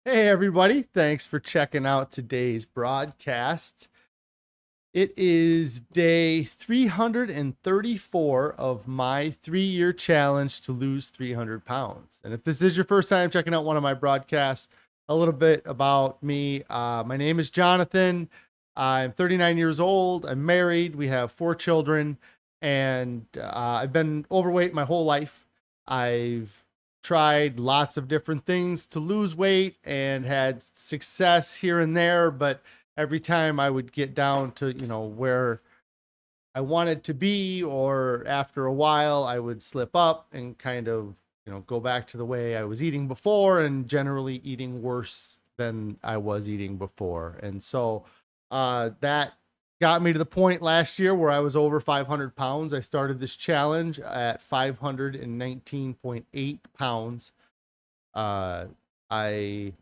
Hey, everybody. Thanks for checking out today's broadcast. It is day 334 of my 3-year challenge to lose 300 pounds. And if this is your first time checking out one of my broadcasts, a little bit about me. My name is Jonathan. I'm 39 years old. I'm married. We have 4 children, and I've been overweight my whole life. I've tried lots of different things to lose weight and had success here and there, but every time I would get down to, where I wanted to be, or after a while, I would slip up and kind of, go back to the way I was eating before, and generally eating worse than I was eating before. And so that got me to the point last year where I was over 500 pounds. I started this challenge at 519.8 pounds. Uh, I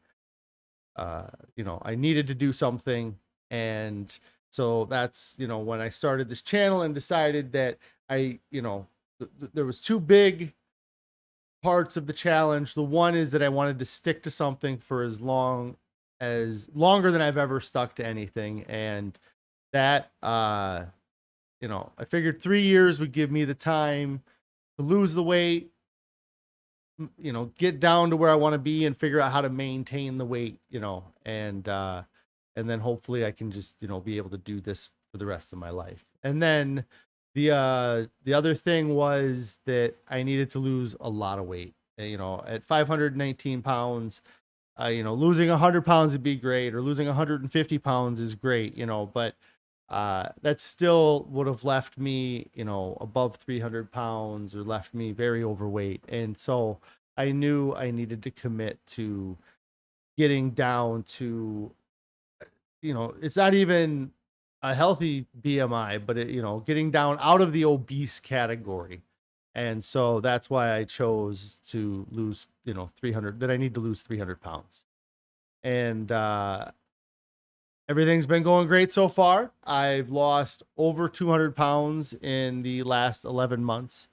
I needed to do something. And so that's, when I started this channel and decided that there was two big parts of the challenge. The one is that I wanted to stick to something for longer than I've ever stuck to anything. And that, I figured 3 years would give me the time to lose the weight, get down to where I want to be and figure out how to maintain the weight, and then hopefully I can just, be able to do this for the rest of my life. And then the other thing was that I needed to lose a lot of weight. At 519 pounds, losing 100 pounds would be great, or losing 150 pounds is great, but that still would have left me, above 300 pounds, or left me very overweight. And so I knew I needed to commit to getting down to, it's not even a healthy BMI, but getting down out of the obese category. And so that's why I chose to lose, 300, that I need to lose 300 pounds. And everything's been going great so far. I've lost over 200 pounds in the last 11 months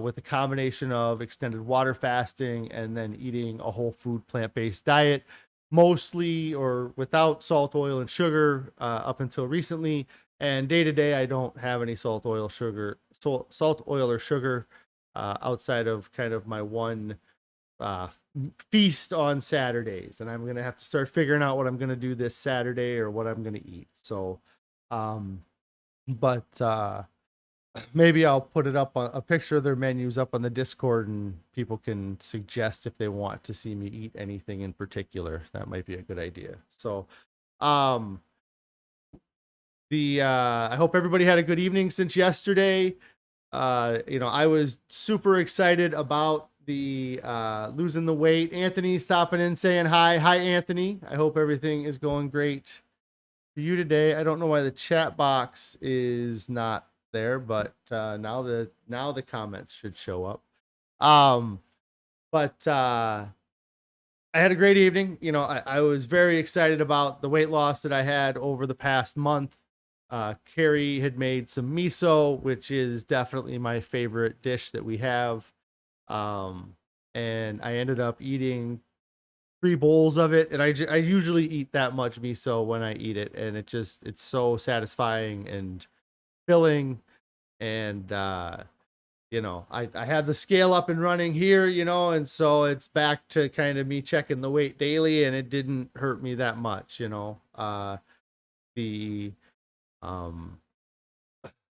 with a combination of extended water fasting and then eating a whole food plant-based diet, mostly or without salt, oil, and sugar up until recently. And day to day, I don't have any salt, oil, or sugar outside of kind of my one uh, feast on Saturdays. And I'm going to have to start figuring out what I'm going to do this Saturday or what I'm going to eat. So, um, but maybe I'll put it up a picture of their menus up on the Discord, and people can suggest if they want to see me eat anything in particular. That might be a good idea. So, um, I hope everybody had a good evening since yesterday. I was super excited about the losing the weight. Anthony stopping in saying hi. Hi, Anthony. I hope everything is going great for you today. I don't know why the chat box is not there, but now the comments should show up. But I had a great evening. I was very excited about the weight loss that I had over the past month. Carrie had made some miso, which is definitely my favorite dish that we have. And I ended up eating 3 bowls of it. And I usually eat that much miso when I eat it. And it's so satisfying and filling. And, I had the scale up and running here, and so it's back to kind of me checking the weight daily, and it didn't hurt me that much, the, um,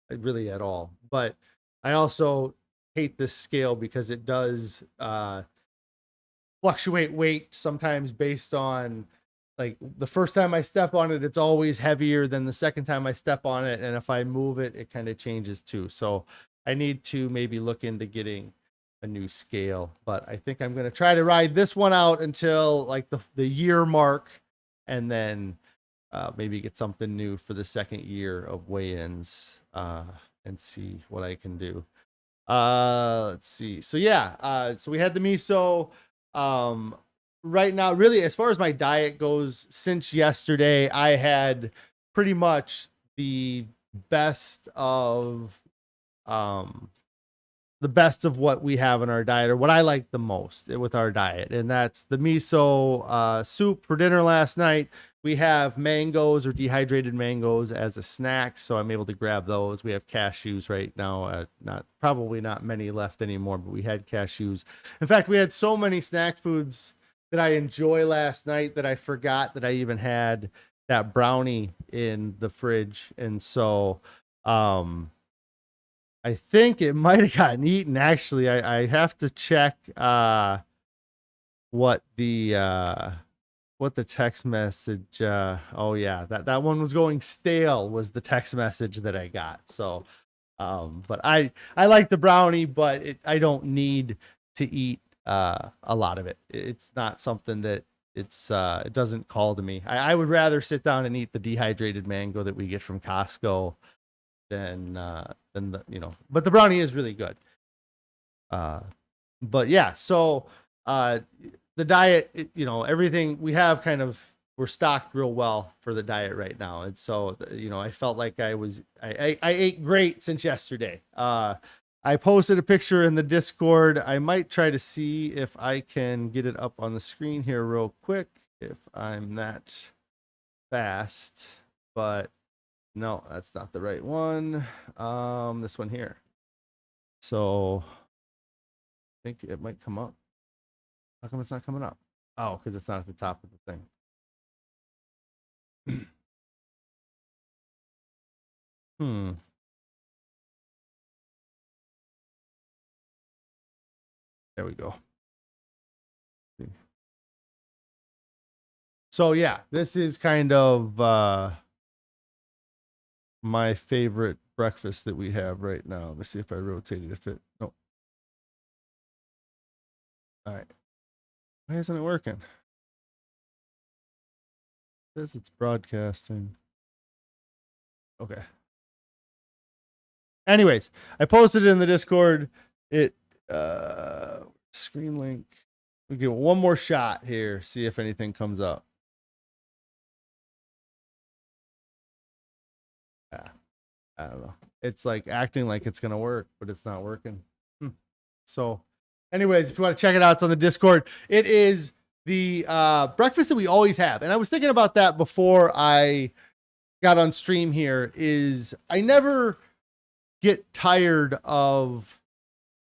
really at all. But I also hate this scale because it does fluctuate weight sometimes based on, like, the first time I step on it, it's always heavier than the second time I step on it. And if I move it, it kind of changes too. So I need to maybe look into getting a new scale, but I think I'm going to try to ride this one out until like the year mark, and then maybe get something new for the second year of weigh-ins and see what I can do. Let's see. So yeah, so we had the miso. Um, right now, really, as far as my diet goes, since yesterday, I had pretty much the best of um the best of what we have in our diet, or what I like the most with our diet. And that's the miso soup for dinner last night. We have mangoes or dehydrated mangoes as a snack, so I'm able to grab those. We have cashews right now, probably not many left anymore, but we had cashews. In fact, we had so many snack foods that I enjoy last night that I forgot that I even had that brownie in the fridge. And so I think it might have gotten eaten. Actually, I have to check what the text message. Oh yeah, that one was going stale. Was the text message that I got. So, but I like the brownie, but I don't need to eat a lot of it. It's not something that it doesn't call to me. I would rather sit down and eat the dehydrated mango that we get from Costco than the. But the brownie is really good. But yeah, so the diet, everything we have we're stocked real well for the diet right now. And so, I felt like I ate great since yesterday. I posted a picture in the Discord. I might try to see if I can get it up on the screen here real quick, if I'm that fast, but no, that's not the right one. This one here. So I think it might come up. How come it's not coming up? Oh, because it's not at the top of the thing. There we go. So yeah, this is kind of my favorite breakfast that we have right now. Let me see if I rotate it. If it no. All right. Why isn't it working? It says it's broadcasting. Okay. Anyways, I posted it in the Discord. It screen link. We give it one more shot here. See if anything comes up. Yeah. I don't know. It's like acting like it's gonna work, but it's not working. So, anyways, if you want to check it out, it's on the Discord. It is the breakfast that we always have, and I was thinking about that before I got on stream here. Is I never get tired of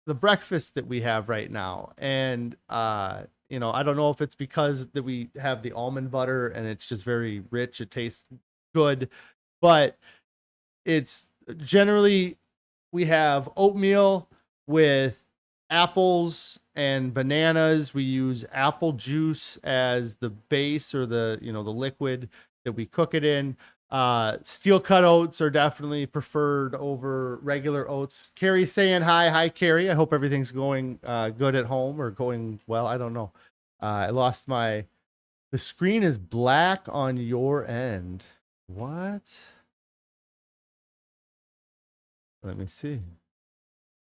the breakfast that we have right now, and I don't know if it's because that we have the almond butter and it's just very rich. It tastes good, but it's generally we have oatmeal with apples and bananas. We use apple juice as the base, or the liquid that we cook it in. Steel cut oats are definitely preferred over regular oats. Carrie's saying hi Carrie. I hope everything's going good at home, or going well. I don't know. I lost the screen is black on your end. What? Let me see.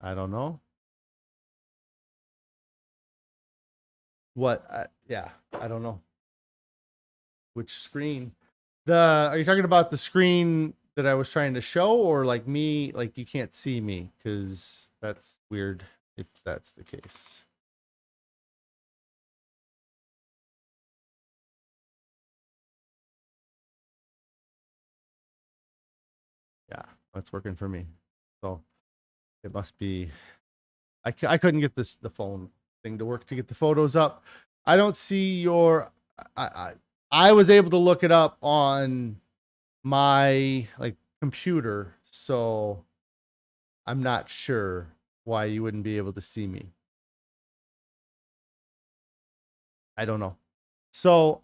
I don't know. What? Yeah, I don't know. Which screen? Are you talking about the screen that I was trying to show, or like me, like you can't see me? Because that's weird if that's the case. Yeah, that's working for me. So it must be. I couldn't get the phone thing to work to get the photos up. I don't see your. I was able to look it up on my computer, so I'm not sure why you wouldn't be able to see me. I don't know. So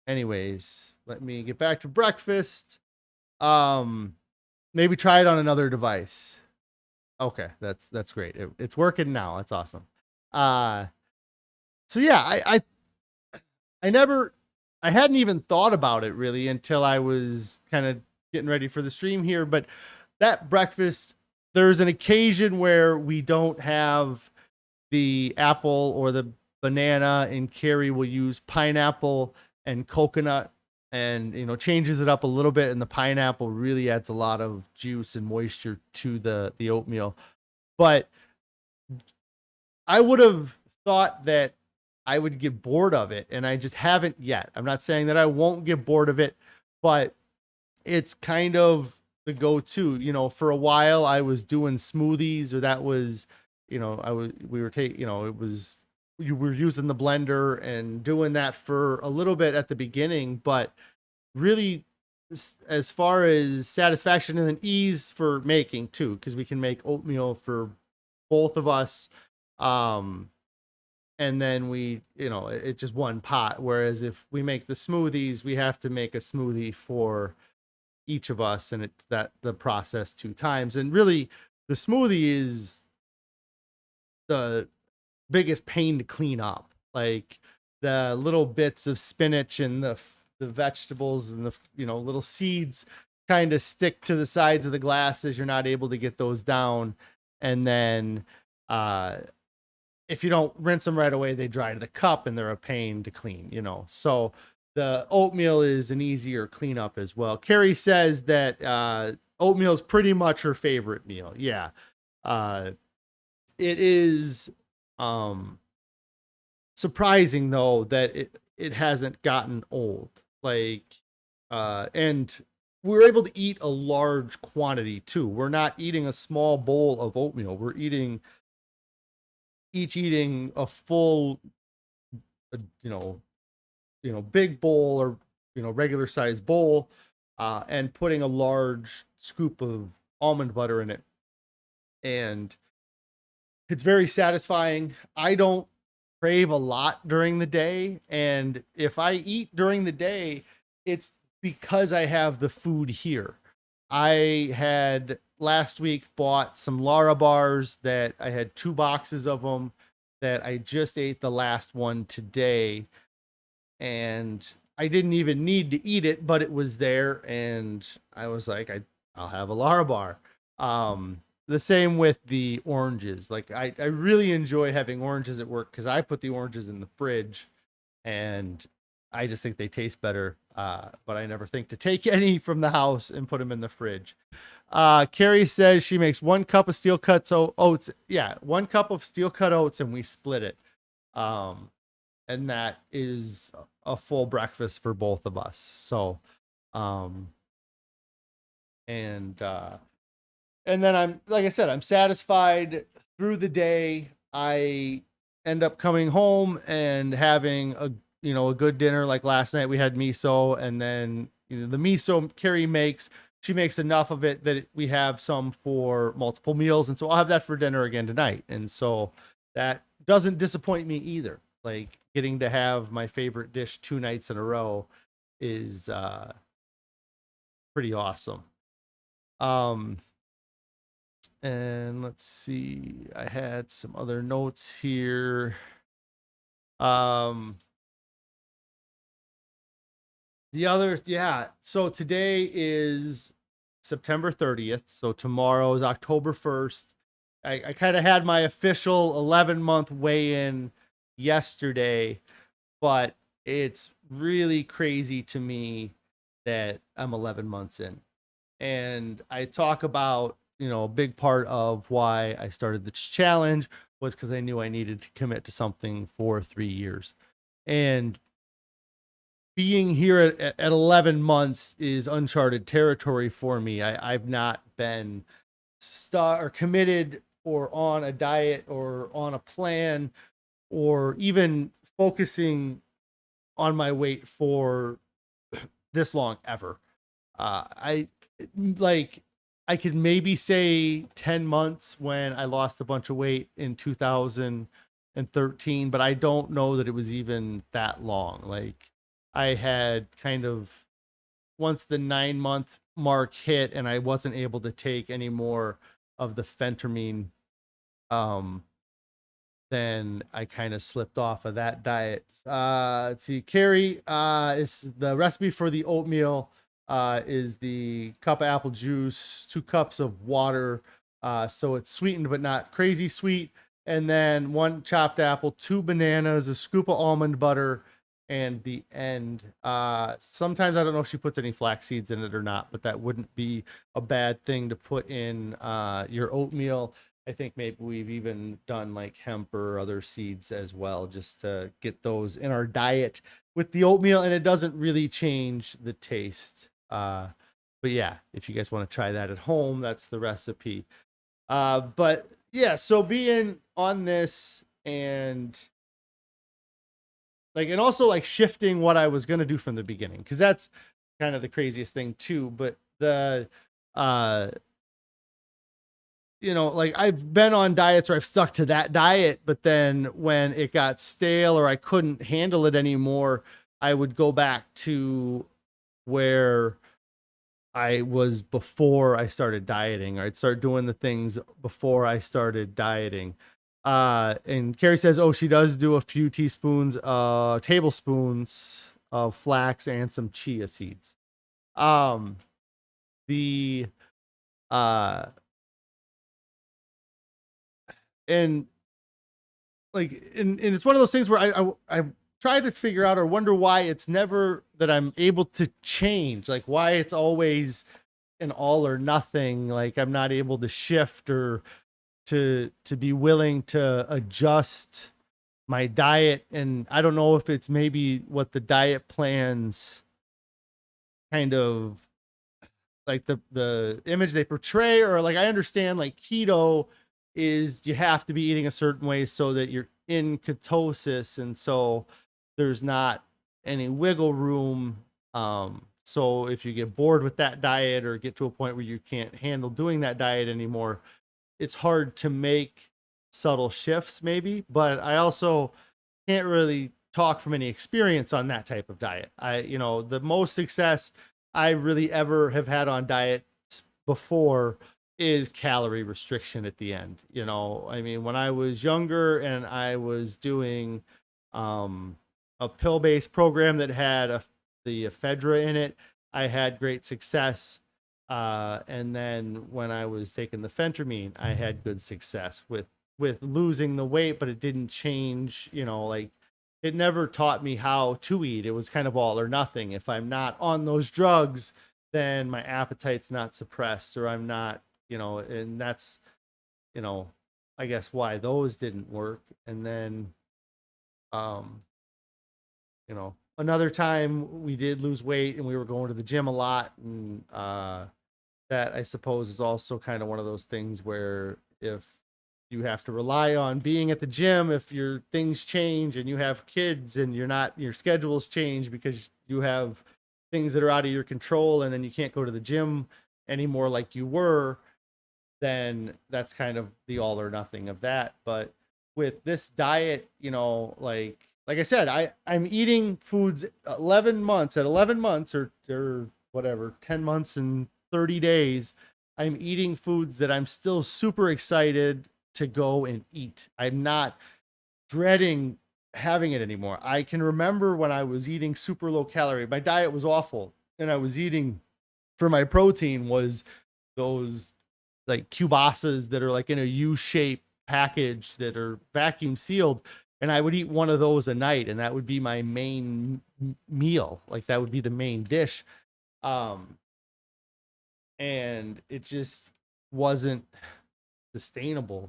anyways, let me get back to breakfast. Maybe try it on another device. Okay, that's great. It's working now. That's awesome. So yeah, I hadn't even thought about it really until I was kind of getting ready for the stream here. But that breakfast, there's an occasion where we don't have the apple or the banana, and Carrie will use pineapple and coconut and changes it up a little bit, and the pineapple really adds a lot of juice and moisture to the oatmeal. But I would have thought that I would get bored of it, and I just haven't yet. I'm not saying that I won't get bored of it, but it's kind of the go-to. For a while I was doing smoothies, or that was, we were taking, it was, you were using the blender and doing that for a little bit at the beginning, but really, as far as satisfaction and then ease for making too, because we can make oatmeal for both of us. And then it's just one pot. Whereas if we make the smoothies, we have to make a smoothie for each of us, and the process 2 times. And really, the smoothie is the biggest pain to clean up. Like the little bits of spinach and the vegetables and the little seeds kind of stick to the sides of the glasses. You're not able to get those down, and then if you don't rinse them right away, they dry to the cup and they're a pain to clean. So the oatmeal is an easier cleanup as well. Carrie says that oatmeal is pretty much her favorite meal. Yeah. It is surprising though that it hasn't gotten old. Like and we're able to eat a large quantity too. We're not eating a small bowl of oatmeal. We're eating a full big bowl, or regular size bowl, and putting a large scoop of almond butter in it. And it's very satisfying. I don't crave a lot during the day, and if I eat during the day, it's because I have the food here. I had last week bought some Lara bars that I had 2 boxes of them that I just ate the last one today, and I didn't even need to eat it, but it was there, and I was like, I'll have a Lara bar. The same with the oranges. Like I really enjoy having oranges at work because I put the oranges in the fridge, and I just think they taste better. But I never think to take any from the house and put them in the fridge. Carrie says she makes 1 cup of steel cut oats. Yeah, 1 cup of steel cut oats, and we split it. And that is a full breakfast for both of us. So, and then like I said, I'm satisfied through the day. I end up coming home and having a good dinner. Like last night we had miso, and then the miso Carrie makes, she makes enough of it that we have some for multiple meals. And so I'll have that for dinner again tonight. And so that doesn't disappoint me either. Like getting to have my favorite dish 2 nights in a row is pretty awesome. And let's see, I had some other notes here. So today is September 30th. So tomorrow is October 1st. I kind of had my official 11-month weigh-in yesterday, but it's really crazy to me that I'm 11 months in. And I talk about, a big part of why I started this challenge was because I knew I needed to commit to something for 3 years. And being here at 11 months is uncharted territory for me. I've not been committed or on a diet or on a plan or even focusing on my weight for this long ever. I could maybe say 10 months when I lost a bunch of weight in 2013, but I don't know that it was even that long. Like I had kind of, once the 9-month mark hit and I wasn't able to take any more of the phentermine, then I kind of slipped off of that diet. Let's see, Carrie, is the recipe for the oatmeal is the cup of apple juice, 2 cups of water, so it's sweetened but not crazy sweet, and then 1 chopped apple, 2 bananas, a scoop of almond butter, and the end. Sometimes I don't know if she puts any flax seeds in it or not, but that wouldn't be a bad thing to put in your oatmeal. I think maybe we've even done like hemp or other seeds as well, just to get those in our diet with the oatmeal, and it doesn't really change the taste. But yeah, if you guys want to try that at home, that's the recipe. But yeah, so being on this and like, and also like shifting what I was going to do from the beginning, because that's kind of the craziest thing too. But uh, like I've been on diets where I've stuck to that diet, but then when it got stale or I couldn't handle it anymore, I would go back to where I was before I started dieting, or I'd start doing the things before I started dieting. And Carrie says, oh, she does do a few tablespoons of flax and some chia seeds. Um, the, uh, and like, and it's one of those things where I try to figure out or wonder why it's never that I'm able to change, like why it's always an all or nothing. Like I'm not able to shift or to be willing to adjust my diet. And I don't know if it's maybe what the diet plans kind of like the image they portray, or like I understand like keto is you have to be eating a certain way so that you're in ketosis, and so there's not any wiggle room. So if you get bored with that diet or get to a point where you can't handle doing that diet anymore, it's hard to make subtle shifts maybe. But I also can't really talk from any experience on that type of diet. The most success I really ever have had on diets before is calorie restriction at the end. I mean, when I was younger and I was doing a pill-based program that had the ephedra in it, I had great success. And then when I was taking the phentermine, I had good success with losing the weight, but it didn't change, like it never taught me how to eat. It was kind of all or nothing. If I'm not on those drugs, then my appetite's not suppressed, or I'm not, and that's, I guess why those didn't work. And then, um, another time we did lose weight and we were going to the gym a lot. And, that I suppose is also kind of one of those things where if you have to rely on being at the gym, if your things change and you have kids and your schedules change because you have things that are out of your control, and then you can't go to the gym anymore like you were, then that's kind of the all or nothing of that. But with this diet, like I said, I'm eating foods 11 months at 11 months or whatever, 10 months and 30 days. I'm eating foods that I'm still super excited to go and eat. I'm not dreading having it anymore. I can remember when I was eating super low calorie, my diet was awful, and I was eating for my protein was those like kielbasa's that are like in a U-shaped package that are vacuum sealed. And I would eat one of those a night, and that would be my main meal. Like that would be the main dish. And it just wasn't sustainable.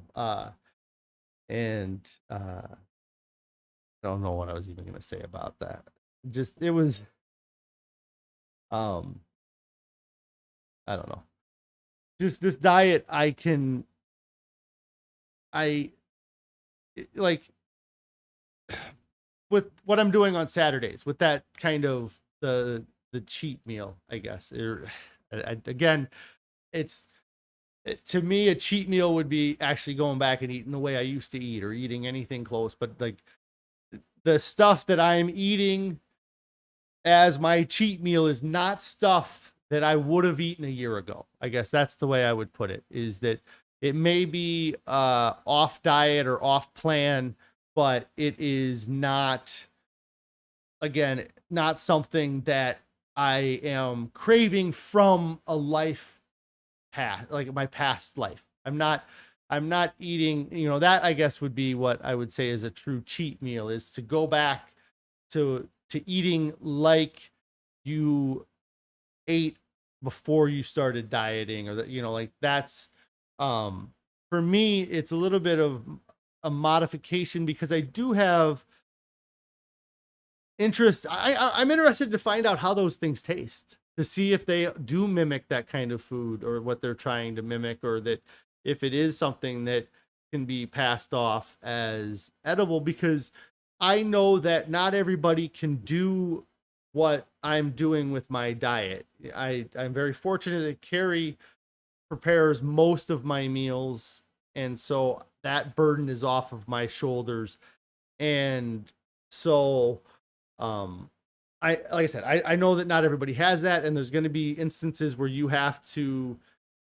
And I don't know what I was even going to say about that. Just, it was, I don't know. Just this diet, I like with what I'm doing on Saturdays with that kind of the cheat meal, I guess. Again, it's to me a cheat meal would be actually going back and eating the way I used to eat or eating anything close. But like the stuff that I'm eating as my cheat meal is not stuff that I would have eaten a year ago. I guess that's the way I would put it, is that it may be off diet or off plan, but it is not, again, not something that I am craving from a life past, like my past life. I'm not eating, that I guess would be what I would say is a true cheat meal, is to go back to to eating like you ate before you started dieting, or that, like that's, for me, it's a little bit of a modification because I do have interest. I'm interested to find out how those things taste, to see if they do mimic that kind of food or what they're trying to mimic, or that if it is something that can be passed off as edible, because I know that not everybody can do what I'm doing with my diet. I'm very fortunate that Carrie prepares most of my meals, and so that burden is off of my shoulders. And so like I said, I know that not everybody has that, and there's going to be instances where you have to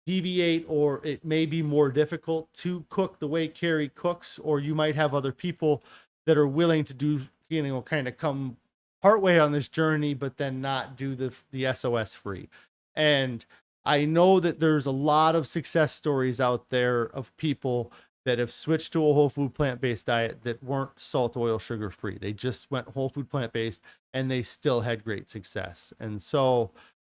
deviate, or it may be more difficult to cook the way Carrie cooks, or you might have other people that are willing to do, kind of come partway on this journey, but then not do the SOS free. And I know that there's a lot of success stories out there of people that have switched to a whole food plant-based diet that weren't salt, oil, sugar free. They just went whole food plant-based and they still had great success. And so,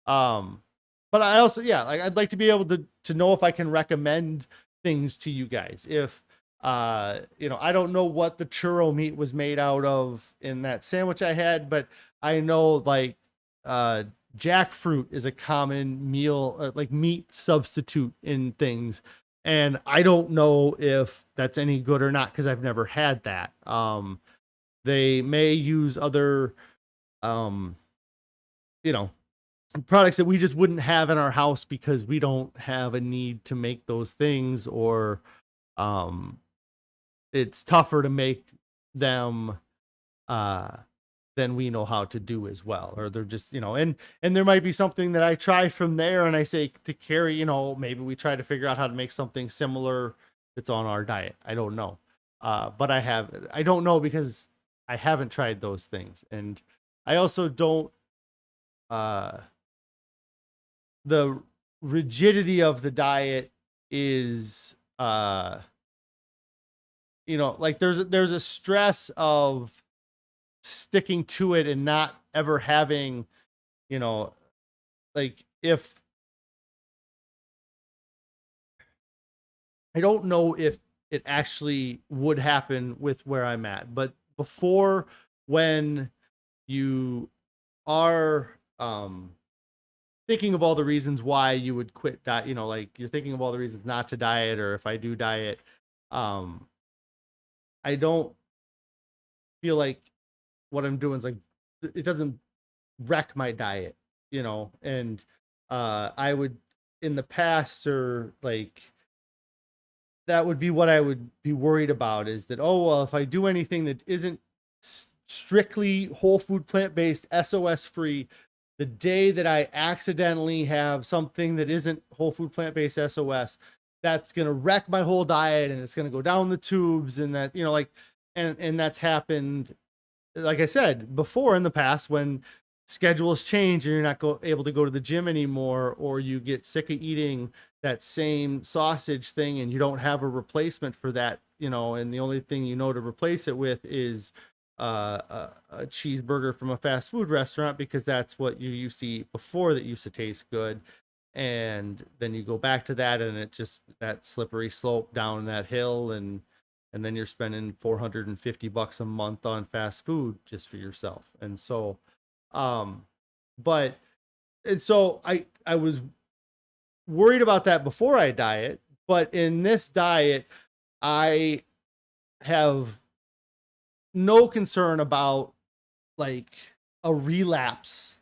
but I also, like I'd like to be able to know if I can recommend things to you guys. If, I don't know what the churro meat was made out of in that sandwich I had, but I know like, jackfruit is a common meal, like meat substitute in things. And I don't know if that's any good or not, because I've never had that. They may use other, products that we just wouldn't have in our house because we don't have a need to make those things, or it's tougher to make them than we know how to do as well. Or they're just, and there might be something that I try from there and I say to Carrie, maybe we try to figure out how to make something similar that's on our diet. I don't know. But I don't know because I haven't tried those things. And I also don't, the rigidity of the diet is, like there's a stress of sticking to it and not ever having, like if I don't know if it actually would happen with where I'm at, but before, when you are thinking of all the reasons why you would quit diet, like you're thinking of all the reasons not to diet, or if I do diet, I don't feel like what I'm doing is like, it doesn't wreck my diet, and I would, in the past, or like that would be what I would be worried about, is that, oh, well, if I do anything that isn't strictly whole food plant-based SOS free, the day that I accidentally have something that isn't whole food plant-based SOS, that's going to wreck my whole diet and it's going to go down the tubes. And that, and that's happened, like I said before, in the past, when schedules change and you're not able to go to the gym anymore, or you get sick of eating that same sausage thing and you don't have a replacement for that, and the only thing to replace it with is a cheeseburger from a fast food restaurant, because that's what you used to eat before that used to taste good. And then you go back to that, and it just, that slippery slope down that hill, and then you're spending $450 a month on fast food just for yourself. And so, so I was worried about that before I diet, but in this diet, I have no concern about like a relapse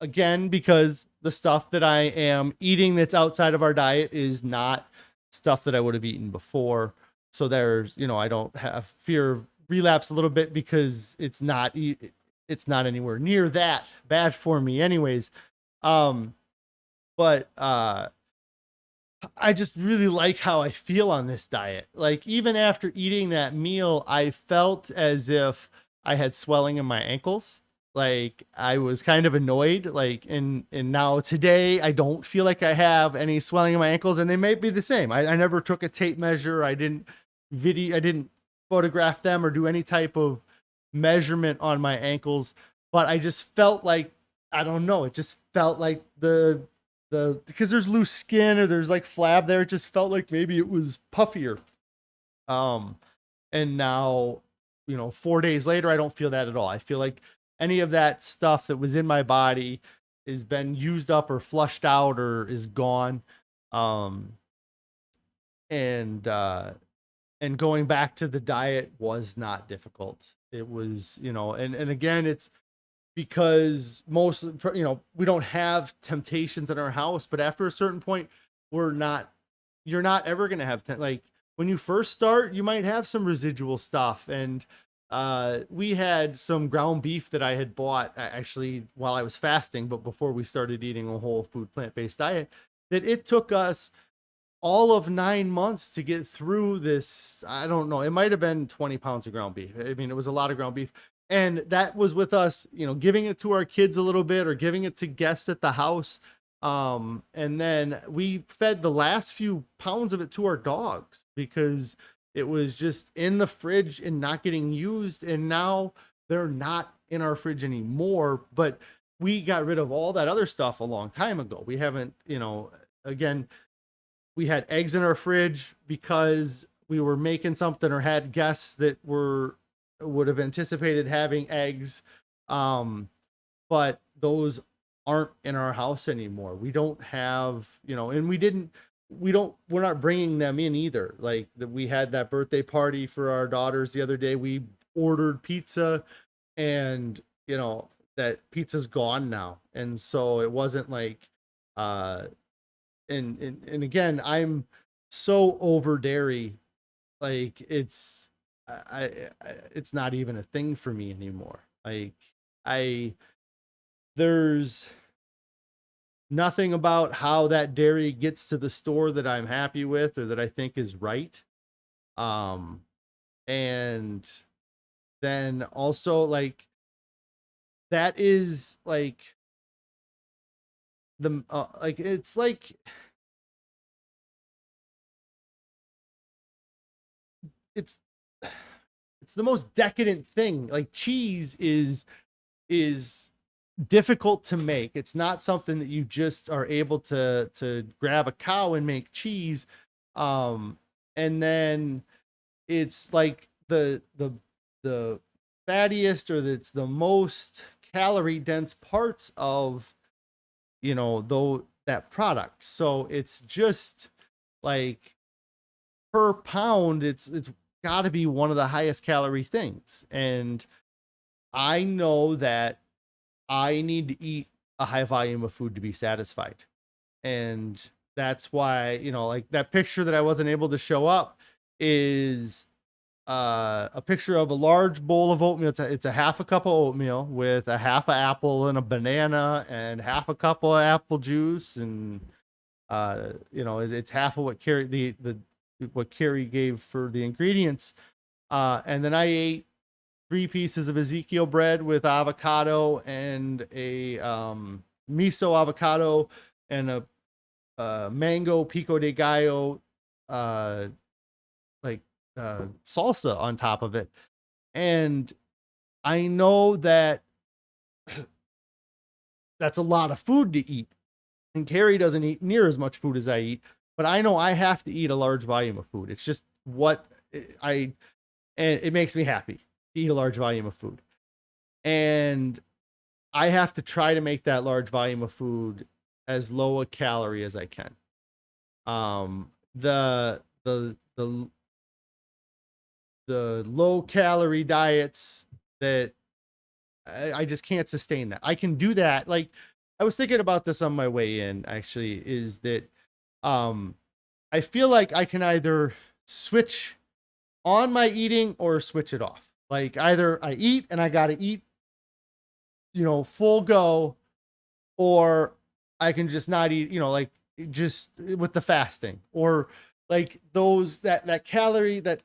again, because the stuff that I am eating that's outside of our diet is not stuff that I would have eaten before. So there's, I don't have fear of relapse a little bit, because it's not anywhere near that bad for me anyways. But I just really like how I feel on this diet. Like, even after eating that meal, I felt as if I had swelling in my ankles. Like, I was kind of annoyed, like, and now today I don't feel like I have any swelling in my ankles, and they may be the same. I never took a tape measure. I didn't photograph them or do any type of measurement on my ankles. but I just felt like, I don't know, it just felt like because there's loose skin or there's like flab there, it just felt like maybe it was puffier. Um, and now, 4 days later, I don't feel that at all. I feel like any of that stuff that was in my body has been used up or flushed out or is gone. Um, and going back to the diet was not difficult. It was, and again, it's because most, we don't have temptations in our house, but after a certain point, you're not ever going to have, like, when you first start, you might have some residual stuff. And we had some ground beef that I had bought actually while I was fasting, but before we started eating a whole food plant-based diet, that it took us all of 9 months to get through this. I don't know. It might have been 20 pounds of ground beef. I mean, it was a lot of ground beef. And that was with us, giving it to our kids a little bit or giving it to guests at the house. And then we fed the last few pounds of it to our dogs because it was just in the fridge and not getting used. And now they're not in our fridge anymore, but we got rid of all that other stuff a long time ago. We haven't, again, we had eggs in our fridge because we were making something or had guests that would have anticipated having eggs. But those aren't in our house anymore. We don't have, and we're not bringing them in either. Like we had that birthday party for our daughters the other day. We ordered pizza and, that pizza's gone now. And so it wasn't like, and again, I'm so over dairy, like it's it's not even a thing for me anymore. Like there's nothing about how that dairy gets to the store that I'm happy with or that I think is right. And then also like that is like the like it's like it's it's the most decadent thing. Like cheese is difficult to make. It's not something that you just are able to grab a cow and make cheese. And then it's like the fattiest or it's the most calorie dense parts of though that product. So it's just like per pound, it's got to be one of the highest calorie things. And I know that I need to eat a high volume of food to be satisfied. And that's why, like that picture that I wasn't able to show up is a picture of a large bowl of oatmeal. It's a half a cup of oatmeal with a half an apple and a banana and half a cup of apple juice. And, it's half of what what Carrie gave for the ingredients. And then I ate 3 pieces of Ezekiel bread with avocado and a miso avocado and a mango pico de gallo salsa on top of it. And I know that that's a lot of food to eat. And Carrie doesn't eat near as much food as I eat, but I know I have to eat a large volume of food. It's just and it makes me happy to eat a large volume of food. And I have to try to make that large volume of food as low a calorie as I can. The low calorie diets that I just can't sustain that. I can do that. Like I was thinking about this on my way in actually, is that I feel like I can either switch on my eating or switch it off. Like either I eat and I got to eat, full go, or I can just not eat, like just with the fasting, or like that calorie, that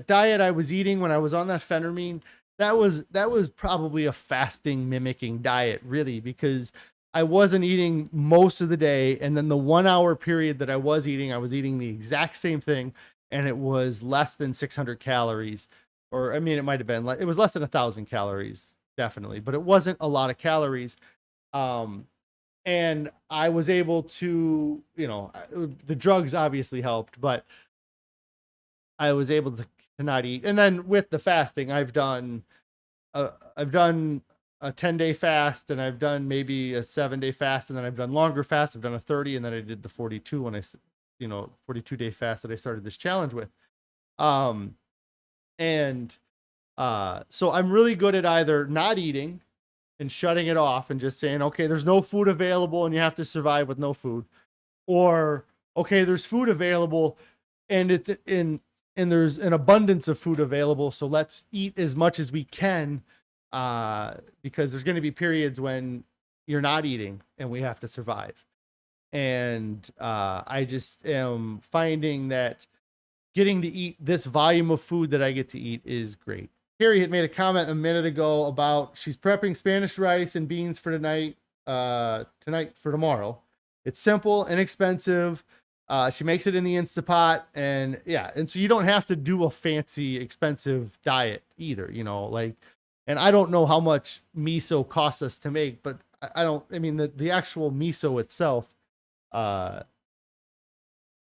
diet I was eating when I was on that phentermine, that was probably a fasting mimicking diet really, because I wasn't eating most of the day. And then the 1 hour period that I was eating the exact same thing. And it was less than 600 calories, or, I mean, it might've been it was less than 1,000 calories definitely, but it wasn't a lot of calories. And I was able to, the drugs obviously helped, but I was able to not eat. And then with the fasting, I've done a 10-day fast, and I've done maybe a 7-day fast, and then I've done longer fast. I've done a 30, and then I did the 42 when 42-day fast that I started this challenge with. And so I'm really good at either not eating and shutting it off and just saying, okay, there's no food available and you have to survive with no food, or okay, there's food available and there's an abundance of food available, so let's eat as much as we can, because there's going to be periods when you're not eating and we have to survive. And I just am finding that getting to eat this volume of food that I get to eat is great. Carrie had made a comment a minute ago about she's prepping Spanish rice and beans for tonight for tomorrow. It's simple, inexpensive. She makes it in the Instapot, and so you don't have to do a fancy, expensive diet either, and I don't know how much miso costs us to make, but the actual miso itself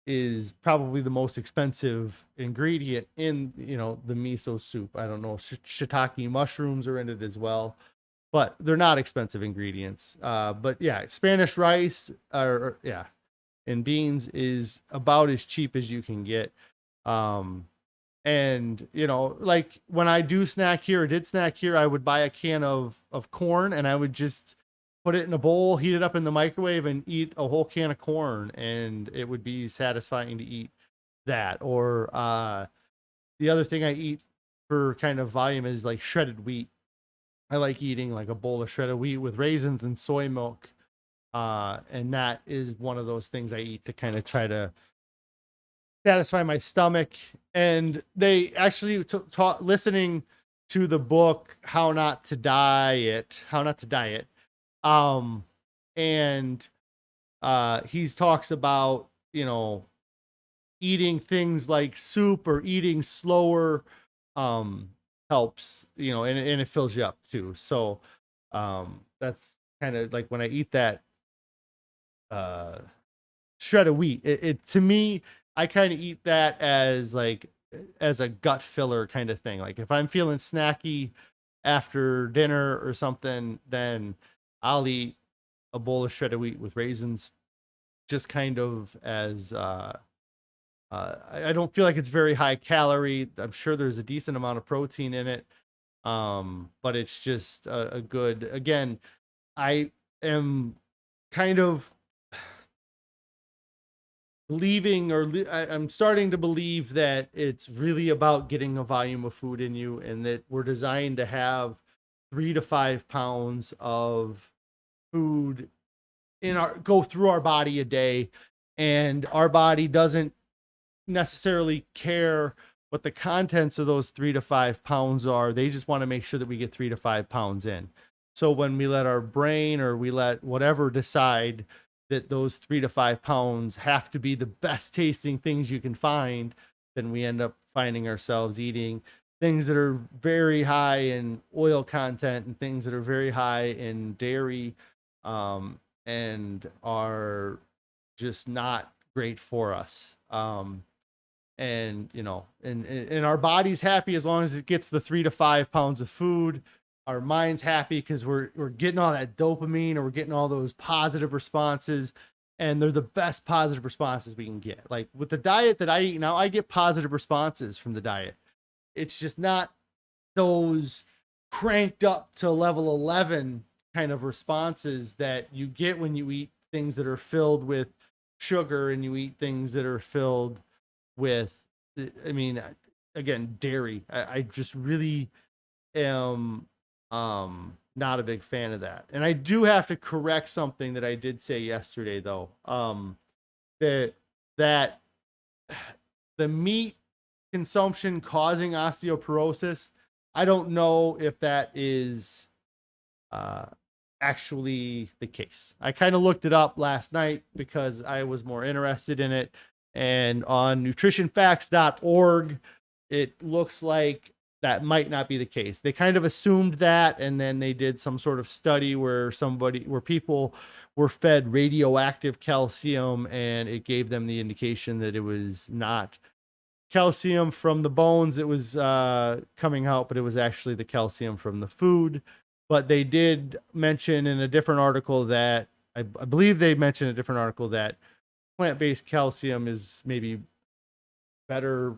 is probably the most expensive ingredient in, the miso soup. I don't know, shiitake mushrooms are in it as well, but they're not expensive ingredients. But yeah, Spanish rice and beans is about as cheap as you can get. And like when I did snack here, I would buy a can of corn, and I would just put it in a bowl, heat it up in the microwave, and eat a whole can of corn, and it would be satisfying to eat that. Or the other thing I eat for kind of volume is like shredded wheat. I like eating like a bowl of shredded wheat with raisins and soy milk. And that is one of those things I eat to kind of try to satisfy my stomach. And they actually listening to the book, How Not to Diet. And he talks about, eating things like soup or eating slower, helps, and it fills you up too. So, that's kind of like when I eat that, shredded wheat, it to me, I kind of eat that as a gut filler kind of thing. Like if I'm feeling snacky after dinner or something, then I'll eat a bowl of shredded wheat with raisins, just kind of as I don't feel like it's very high calorie. I'm sure there's a decent amount of protein in it, but it's just a good. Again, I am kind of I'm starting to believe that it's really about getting a volume of food in you, and that we're designed to have 3 to 5 pounds of food go through our body a day, and our body doesn't necessarily care what the contents of those 3 to 5 pounds are. They just want to make sure that we get 3 to 5 pounds in. So when we let our brain, or we let whatever, decide that those 3 to 5 pounds have to be the best tasting things you can find, then we end up finding ourselves eating things that are very high in oil content and things that are very high in dairy, and are just not great for us. And our body's happy as long as it gets the 3 to 5 pounds of food. Our mind's happy because we're getting all that dopamine, or we're getting all those positive responses, and they're the best positive responses we can get. Like with the diet that I eat now, I get positive responses from the diet. It's just not those cranked up to level 11 kind of responses that you get when you eat things that are filled with sugar, and you eat things that are filled with, again, dairy. I just really am not a big fan of that. And I do have to correct something that I did say yesterday, though. That the meat consumption causing osteoporosis, I don't know if that is actually the case. I kind of looked it up last night because I was more interested in it. And on nutritionfacts.org, it looks like that might not be the case. They kind of assumed that, and then they did some sort of study where people were fed radioactive calcium, and it gave them the indication that it was not calcium from the bones that was coming out, but it was actually the calcium from the food. But they did mention in a different article that I believe they mentioned a different article that plant-based calcium is maybe better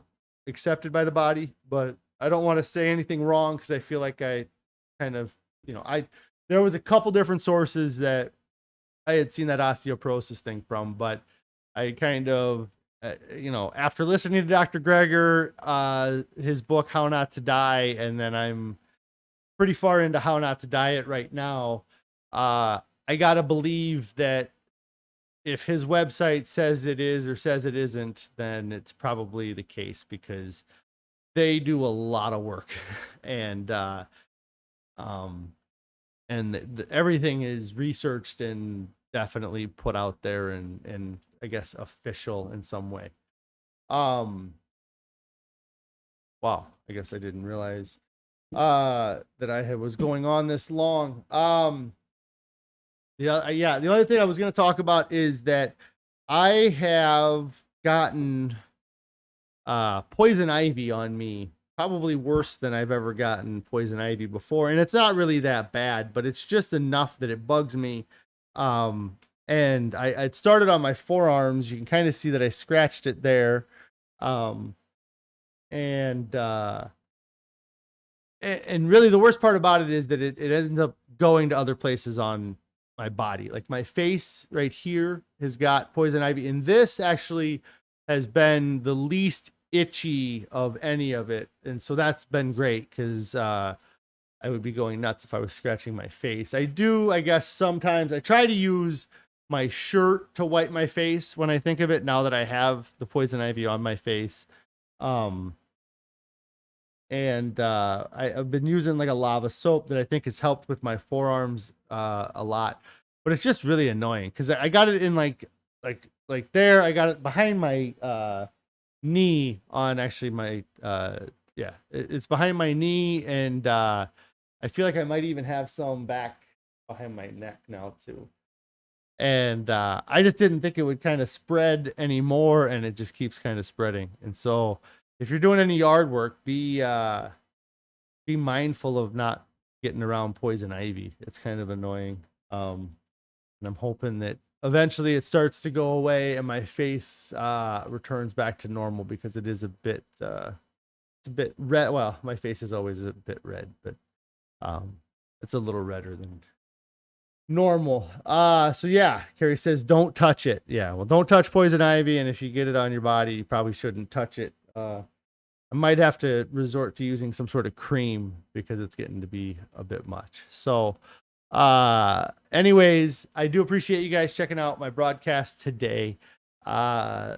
accepted by the body, but I don't want to say anything wrong because I feel like I kind of, there was a couple different sources that I had seen that osteoporosis thing from, but I kind of, after listening to Dr. Greger, his book, How Not to Die, and then I'm pretty far into How Not to Diet right now. I got to believe that if his website says it is or says it isn't, then it's probably the case because they do a lot of work and everything is researched and definitely put out there and I guess official in some way. Wow. I guess I didn't realize that I was going on this long. The other thing I was going to talk about is that I have gotten poison ivy on me, probably worse than I've ever gotten poison ivy before. And it's not really that bad, but it's just enough that it bugs me. And I started on my forearms. You can kind of see that I scratched it there. And really the worst part about it is that it ends up going to other places on my body. Like my face right here has got poison ivy, and this actually has been the least itchy of any of it. And so that's been great because I would be going nuts if I was scratching my face. I guess sometimes I try to use my shirt to wipe my face when I think of it, now that I have the poison ivy on my face. I've been using like a lava soap that I think has helped with my forearms a lot, but it's just really annoying because I got it in like there. I got it behind my knee on actually my it's behind my knee, and I feel like I might even have some back behind my neck now too. And I just didn't think it would kind of spread anymore, and it just keeps kind of spreading. And so if you're doing any yard work, be mindful of not getting around poison ivy. It's kind of annoying. And I'm hoping that eventually it starts to go away and my face returns back to normal, because it is a bit it's a bit red. Well, my face is always a bit red, but it's a little redder than normal. So yeah, Carrie says don't touch it. Yeah, well, don't touch poison ivy, and if you get it on your body, you probably shouldn't touch it. I might have to resort to using some sort of cream because it's getting to be a bit much. So anyways, I do appreciate you guys checking out my broadcast today. I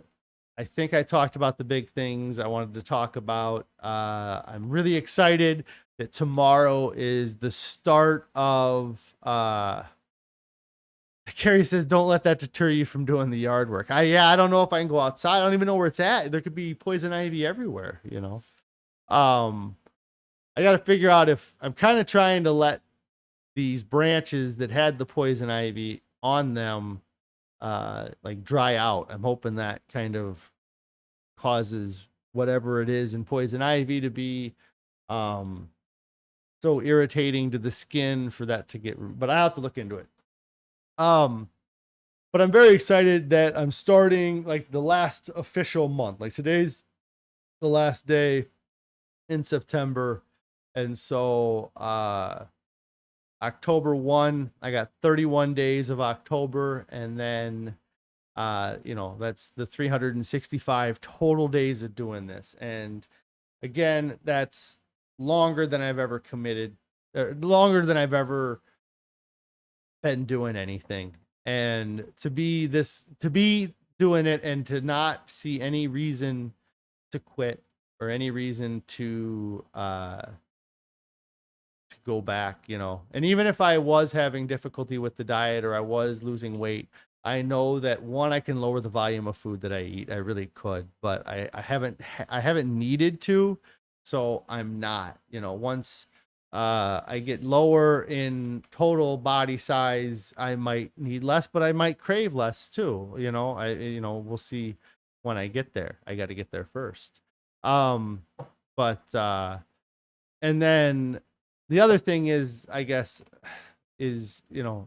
think I talked about the big things I wanted to talk about. I'm really excited that tomorrow is the start of Carrie says, don't let that deter you from doing the yard work. I don't know if I can go outside. I don't even know where it's at. There could be poison ivy everywhere, I got to figure out if I'm kind of trying to let these branches that had the poison ivy on them, like dry out. I'm hoping that kind of causes whatever it is in poison ivy to be, so irritating to the skin for that to get, but I have to look into it. But I'm very excited that I'm starting like the last official month. Like today's the last day in September. And so, October 1, I got 31 days of October. And then, that's the 365 total days of doing this. And again, that's longer than I've ever committed, longer than I've ever been doing anything. And to be doing it and to not see any reason to quit or any reason to go back, and even if I was having difficulty with the diet or I was losing weight, I know that one, I can lower the volume of food that I eat. I really could, but I haven't needed to. So I'm not, once I get lower in total body size, I might need less, but I might crave less too. We'll see when I get there. I got to get there first. Um, but and then the other thing is, I guess, is,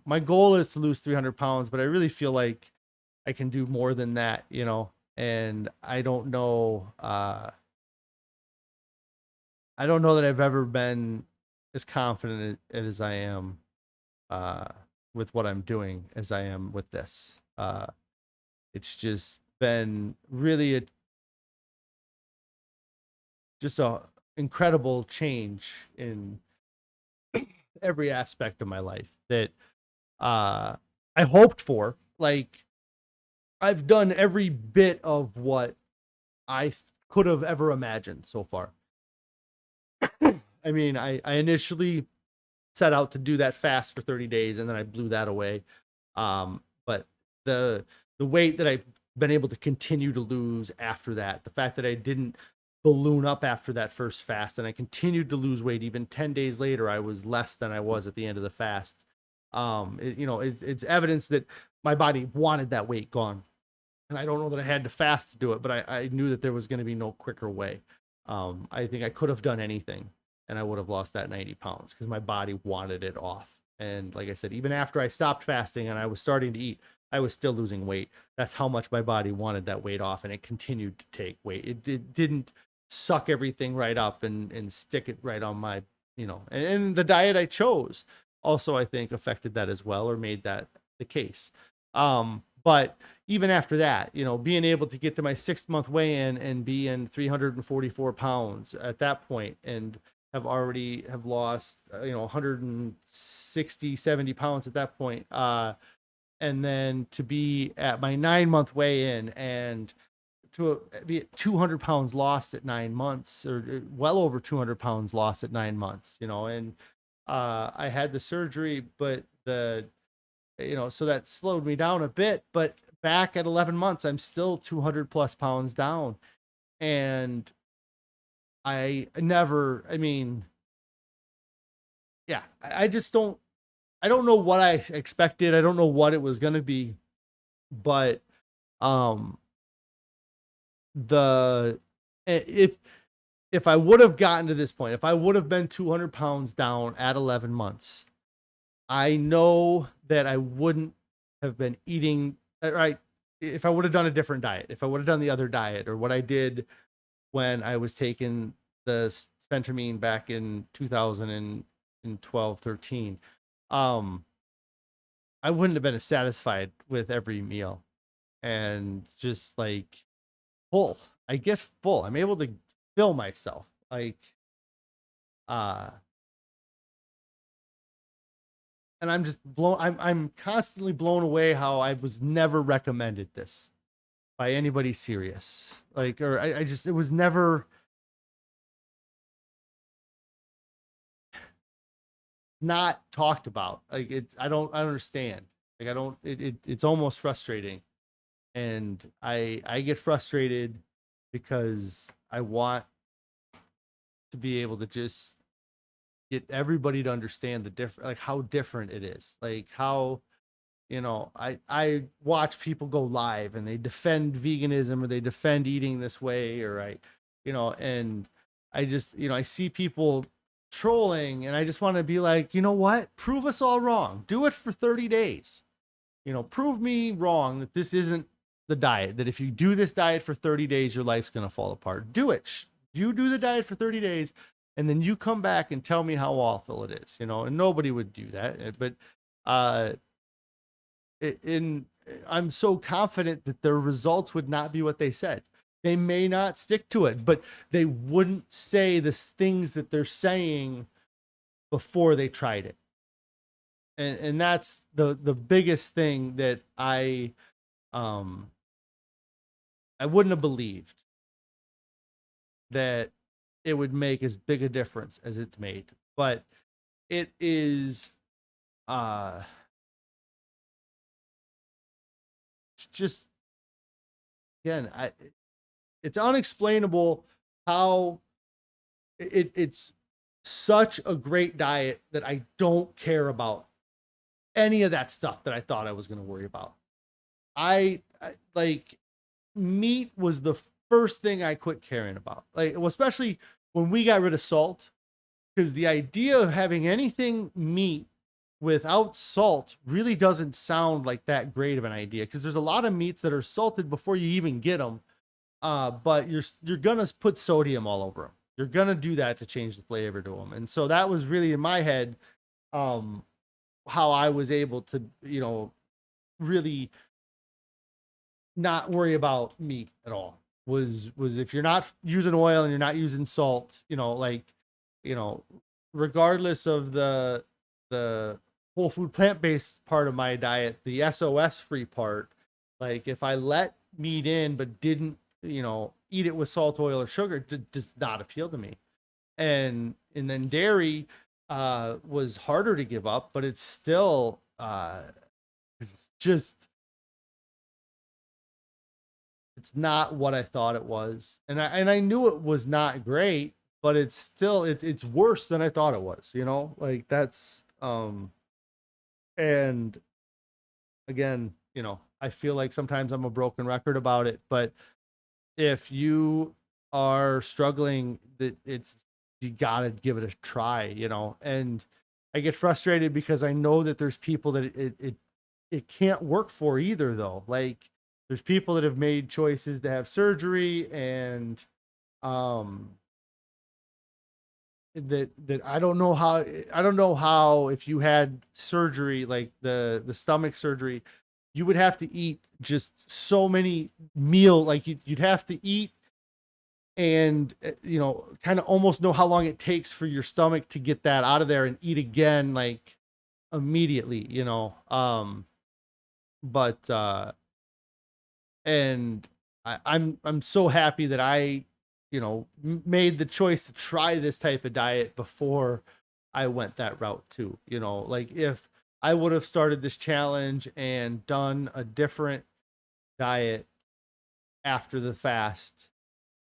my goal is to lose 300 pounds, but I really feel like I can do more than that, and I don't know that I've ever been as confident as I am uh, with what I'm doing as I am with this. It's just been really just a incredible change in every aspect of my life that I hoped for. Like, I've done every bit of what I could have ever imagined so far. I mean, I initially set out to do that fast for 30 days and then I blew that away. But the weight that I've been able to continue to lose after that, the fact that I didn't balloon up after that first fast and I continued to lose weight, even 10 days later, I was less than I was at the end of the fast. It's evidence that my body wanted that weight gone. And I don't know that I had to fast to do it, but I knew that there was going to be no quicker way. I think I could have done anything and I would have lost that 90 pounds because my body wanted it off. And like I said, even after I stopped fasting and I was starting to eat, I was still losing weight. That's how much my body wanted that weight off, and it continued to take weight. It didn't suck everything right up and stick it right on my, and the diet I chose also, I think, affected that as well, or made that the case. But even after that, being able to get to my 6 month weigh-in and be in 344 pounds at that point, and have lost 160 70 pounds at that point, and then to be at my 9 month weigh-in and to be at 200 pounds lost at 9 months, or well over 200 pounds lost at 9 months, and I had the surgery, but so that slowed me down a bit, but back at 11 months, I'm still 200 plus pounds down. And I mean, yeah, I just I don't know what I expected. I don't know what it was going to be, but, um, the, if I would have gotten to this point, if I would have been 200 pounds down at 11 months, I know that I wouldn't have been eating right. If I would have done a different diet, if I would have done the other diet, or what I did when I was taking the phentermine back in 2012, 13, I wouldn't have been as satisfied with every meal, and just like full. I get full. I'm able to fill myself. Like, uh, and I'm just blown. I'm constantly blown away how I was never recommended this by anybody serious. Like, or I just, it was never not talked about. Like, I don't understand. Like, I don't, it's almost frustrating. And I get frustrated because I want to be able to just get everybody to understand the different, like how different it is. Like how, I watch people go live and they defend veganism or they defend eating this way, or and I just, I see people trolling, and I just want to be like, you know what? Prove us all wrong. Do it for 30 days. Prove me wrong that this isn't the diet, that if you do this diet for 30 days, your life's going to fall apart. Do it. You do the diet for 30 days and then you come back and tell me how awful it is, and nobody would do that. But, I'm so confident that their results would not be what they said. They may not stick to it, but they wouldn't say the things that they're saying before they tried it. And that's the biggest thing that I wouldn't have believed that it would make as big a difference as it's made. But it is just, again, it's unexplainable how it's such a great diet that I don't care about any of that stuff that I thought I was going to worry about. I like meat was the first thing I quit caring about. Like, well, especially when we got rid of salt, because the idea of having anything meat without salt really doesn't sound like that great of an idea. Because there's a lot of meats that are salted before you even get them, but you're gonna put sodium all over them. You're gonna do that to change the flavor to them, and so that was really in my head, um, how I was able to, really not worry about meat at all. Was if you're not using oil and you're not using salt, you know, regardless of the whole food plant based part of my diet, the SOS free part, like if I let meat in but didn't, eat it with salt, oil, or sugar, does not appeal to me. And then dairy was harder to give up, but it's still it's just it's not what I thought it was. And I knew it was not great, but it's still it's worse than I thought it was, Like that's and again, I feel like sometimes I'm a broken record about it, but if you are struggling, that it's you gotta give it a try, And I get frustrated because I know that there's people that it can't work for either, though. Like there's people that have made choices to have surgery, and that I don't know how if you had surgery, like the stomach surgery, you would have to eat just so many meal, like you'd have to eat, and kind of almost know how long it takes for your stomach to get that out of there and eat again, like immediately, but and I'm so happy that I made the choice to try this type of diet before I went that route too. Like if I would have started this challenge and done a different diet after the fast,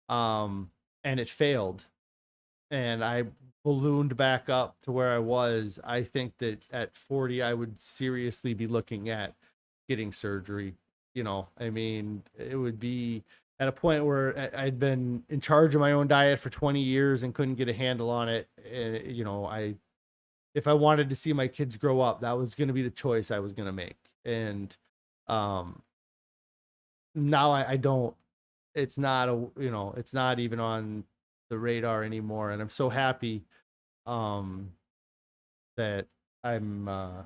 and it failed, and I ballooned back up to where I was, I think that at 40 I would seriously be looking at getting surgery. I mean, it would be at a point where I'd been in charge of my own diet for 20 years and couldn't get a handle on it. And, if I wanted to see my kids grow up, that was going to be the choice I was going to make. And um, now I don't, it's not even on the radar anymore. And I'm so happy um, that I'm, uh,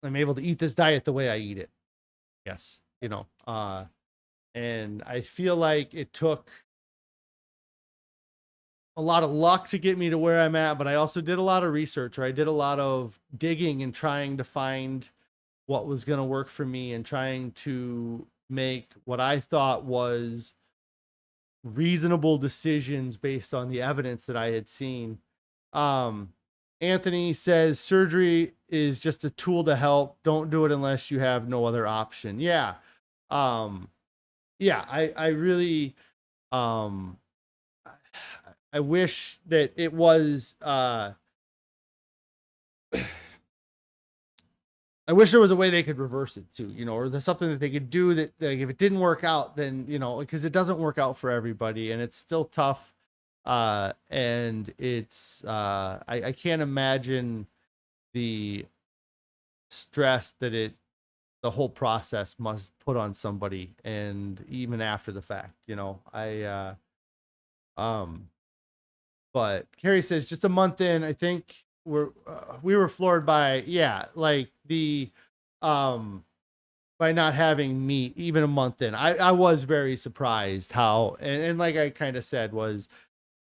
I'm able to eat this diet the way I eat it. Yes. And I feel like it took a lot of luck to get me to where I'm at, but I also did a lot of research, or I did a lot of digging and trying to find what was going to work for me and trying to make what I thought was reasonable decisions based on the evidence that I had seen. Um, Anthony says surgery is just a tool to help. Don't do it unless you have no other option. Yeah. Um, yeah, I really, um, I wish that it was, I wish there was a way they could reverse it too, or there's something that they could do that, like, if it didn't work out, then, because it doesn't work out for everybody and it's still tough. And it's, I can't imagine the stress that the whole process must put on somebody. And even after the fact, um, but Carrie says just a month in, I think we were floored by, yeah, like um by not having meat even a month in. I was very surprised how, and like I kind of said, was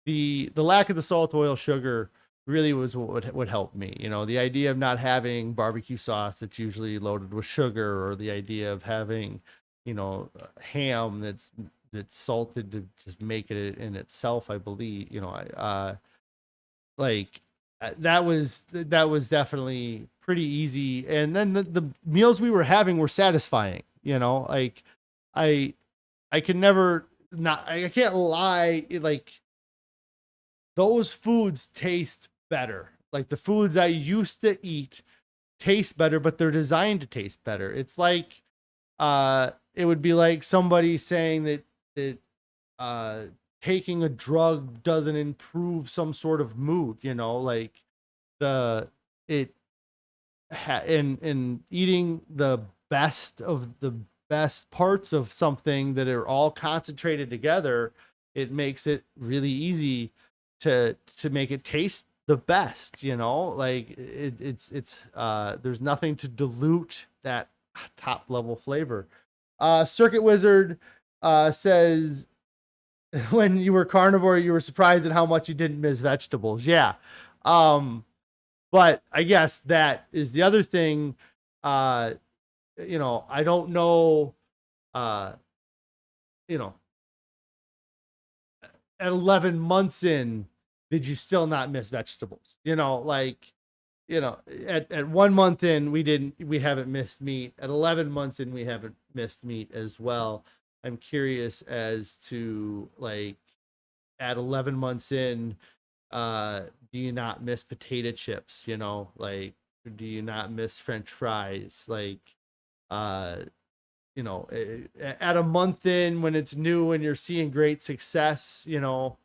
the lack of the salt, oil, sugar really was what would help me. The idea of not having barbecue sauce that's usually loaded with sugar, or the idea of having, ham that's salted to just make it in itself, I believe, like that was definitely pretty easy. And then the meals we were having were satisfying, like I I can never not, I can't lie, like those foods taste better. Like the foods I used to eat taste better, but they're designed to taste better. It's like it would be like somebody saying that uh taking a drug doesn't improve some sort of mood, you know, like the it and eating the best of the best parts of something that are all concentrated together, it makes it really easy to make it taste the best, you know, like it's there's nothing to dilute that top level flavor. Circuit Wizard says when you were carnivore, you were surprised at how much you didn't miss vegetables. Yeah. But I guess that is the other thing. You know, I don't know, you know, at 11 months in, did you still not miss vegetables? You know, like, you know, at 1 month in, we haven't missed meat. At 11 months in, we haven't missed meat as well. I'm curious as to, like, at 11 months in, do you not miss potato chips? You know, like, do you not miss French fries? Like, you know, at a month in when it's new and you're seeing great success, you know,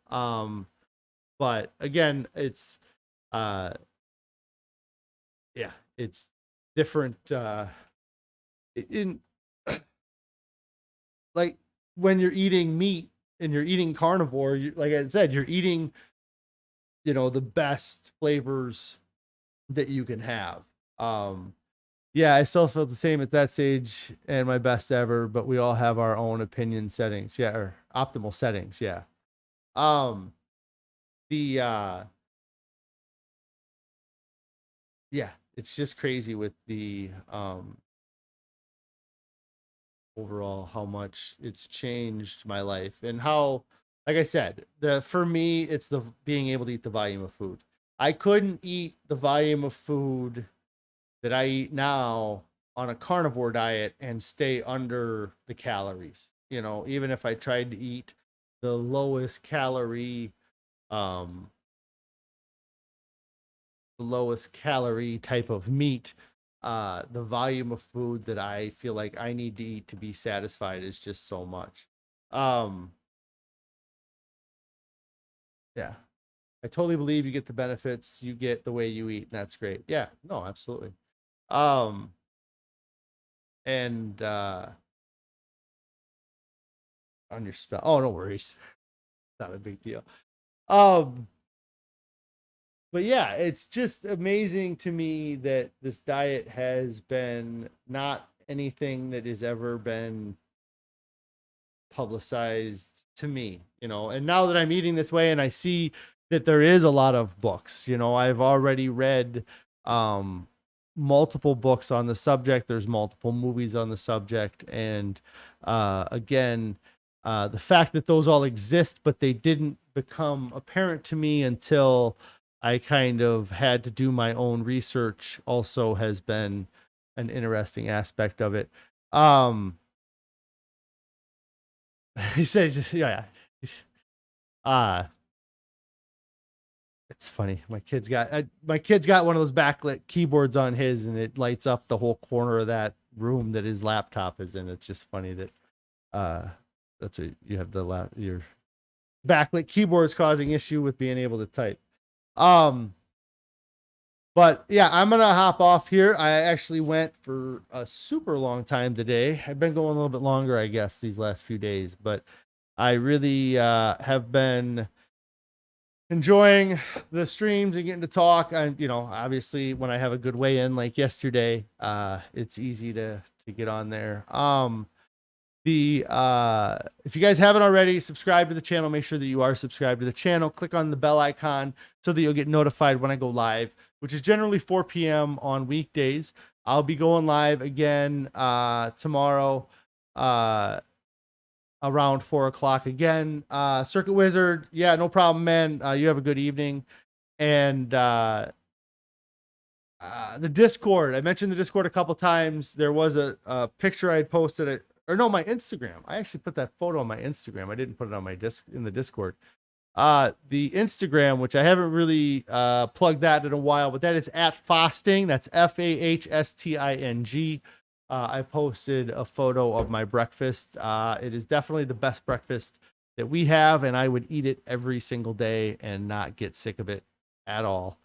but again, it's, yeah, it's different, in like when you're eating meat and you're eating carnivore, like I said, you're eating, you know, the best flavors that you can have. Yeah, I still felt the same at that stage and my best ever, but we all have our own opinion settings. Yeah, or optimal settings. Yeah. Um, the yeah, it's just crazy with the overall how much it's changed my life and how, like I said, for me it's the being able to eat the volume of food. I couldn't eat the volume of food that I eat now on a carnivore diet and stay under the calories. You know, even if I tried to eat the lowest calorie, um, the lowest calorie type of meat, the volume of food that I feel like I need to eat to be satisfied is just so much. Um, yeah, I totally believe you get the benefits, you get the way you eat, and that's great. Yeah, no, absolutely. Um, and on your spell, oh, no worries, not a big deal. Um, but yeah, it's just amazing to me that this diet has been not anything that has ever been publicized to me, you know. And now that I'm eating this way and I see that there is a lot of books, you know, I've already read multiple books on the subject. There's multiple movies on the subject. And again, the fact that those all exist, but they didn't become apparent to me until I kind of had to do my own research also has been an interesting aspect of it. He said, yeah, uh, it's funny. My kid's got one of those backlit keyboards on his, and it lights up the whole corner of that room that his laptop is in. It's just funny that uh, that's what you have your backlit keyboards causing issue with being able to type. But yeah, I'm gonna hop off here. I actually went for a super long time today. I've been going a little bit longer, I guess, these last few days, but I really have been enjoying the streams and getting to talk. And you know, obviously, when I have a good weigh in like yesterday, it's easy to get on there. If you guys haven't already, subscribe to the channel. Make sure that you are subscribed to the channel. Click on the bell icon so that you'll get notified when I go live, which is generally 4 p.m. on weekdays. I'll be going live again tomorrow around 4 o'clock again. Circuit Wizard, yeah, no problem, man. You have a good evening. And the Discord, I mentioned the Discord a couple times. There was a picture I had posted, my Instagram. I actually put that photo on my Instagram. I didn't put it on my in the Discord. The Instagram, which I haven't really plugged that in a while, but that is at Fasting. That's FAHSTING. I posted a photo of my breakfast. It is definitely the best breakfast that we have, and I would eat it every single day and not get sick of it at all.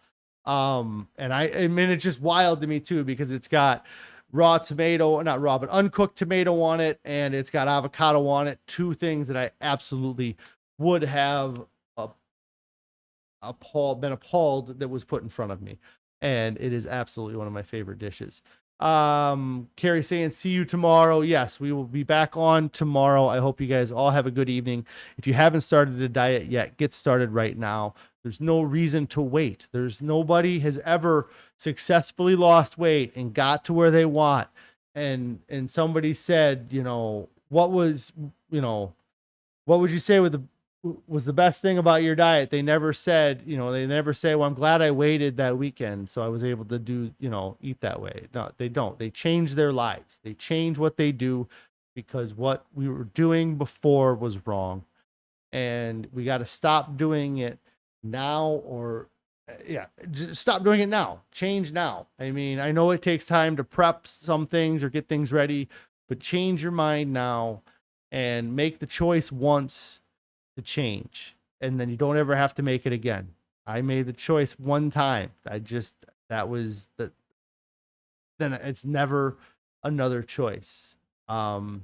And I mean, it's just wild to me too, because it's got raw tomato, not raw, but uncooked tomato on it, and it's got avocado on it. Two things that I absolutely would have been appalled that was put in front of me, and it is absolutely one of my favorite dishes. Carrie saying, see you tomorrow. Yes, we will be back on tomorrow. I hope you guys all have a good evening. If you haven't started a diet yet, get started right now. There's no reason to wait. Nobody has ever successfully lost weight and got to where they want. And somebody said, what would you say was the best thing about your diet? They never said, they never say, well, I'm glad I waited that weekend so I was able to do, eat that way. No, they don't. They change their lives. They change what they do because what we were doing before was wrong. And we got to stop doing it now, or just stop doing it now. Change now. I mean, I know it takes time to prep some things or get things ready, but change your mind now and make the choice once to change, and then you don't ever have to make it again. I made the choice one time. That was then it's never another choice. I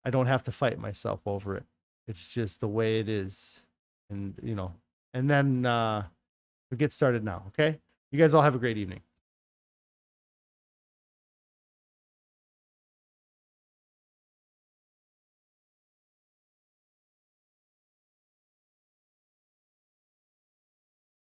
don't have to fight myself over it. It's just the way it is. And then we get started now. Okay. You guys all have a great evening.